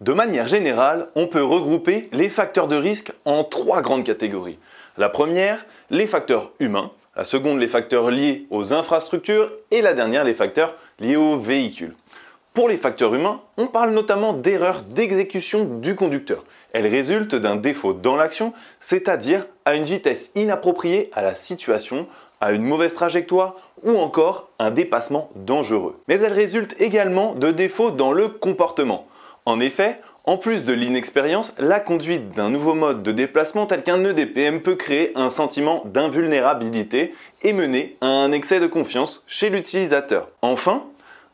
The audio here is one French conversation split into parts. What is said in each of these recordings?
De manière générale, on peut regrouper les facteurs de risque en trois grandes catégories. La première, les facteurs humains. La seconde, les facteurs liés aux infrastructures. Et la dernière, les facteurs liés aux véhicules. Pour les facteurs humains, on parle notamment d'erreurs d'exécution du conducteur. Elles résultent d'un défaut dans l'action, c'est-à-dire à une vitesse inappropriée à la situation, à une mauvaise trajectoire ou encore un dépassement dangereux. Mais elles résultent également de défauts dans le comportement. En effet, en plus de l'inexpérience, la conduite d'un nouveau mode de déplacement tel qu'un EDPM peut créer un sentiment d'invulnérabilité et mener à un excès de confiance chez l'utilisateur. Enfin,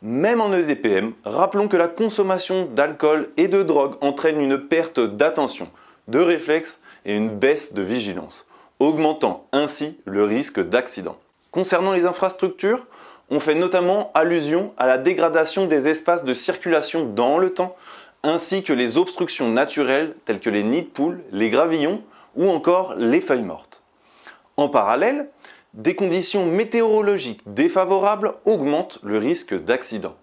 même en EDPM, rappelons que la consommation d'alcool et de drogue entraîne une perte d'attention, de réflexe et une baisse de vigilance, augmentant ainsi le risque d'accident. Concernant les infrastructures, on fait notamment allusion à la dégradation des espaces de circulation dans le temps, ainsi que les obstructions naturelles telles que les nids de poules, les gravillons ou encore les feuilles mortes. En parallèle, des conditions météorologiques défavorables augmentent le risque d'accident.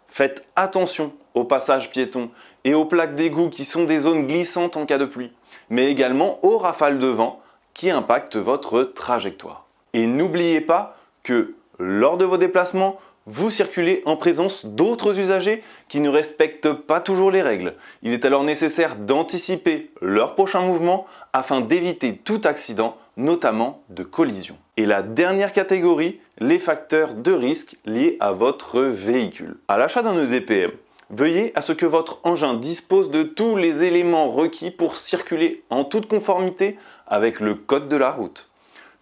Faites attention aux passages piétons et aux plaques d'égout qui sont des zones glissantes en cas de pluie, mais également aux rafales de vent qui impactent votre trajectoire. Et n'oubliez pas que lors de vos déplacements, vous circulez en présence d'autres usagers qui ne respectent pas toujours les règles. Il est alors nécessaire d'anticiper leurs prochains mouvements afin d'éviter tout accident, notamment de collision. Et la dernière catégorie, les facteurs de risque liés à votre véhicule. À l'achat d'un EDPM, veuillez à ce que votre engin dispose de tous les éléments requis pour circuler en toute conformité avec le code de la route.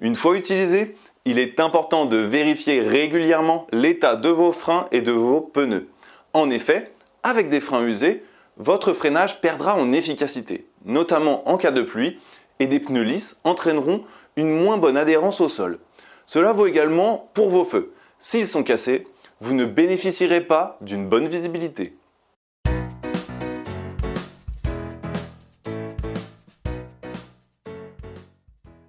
Une fois utilisé, il est important de vérifier régulièrement l'état de vos freins et de vos pneus. En effet, avec des freins usés, votre freinage perdra en efficacité, notamment en cas de pluie, et des pneus lisses entraîneront une moins bonne adhérence au sol. Cela vaut également pour vos feux. S'ils sont cassés, vous ne bénéficierez pas d'une bonne visibilité.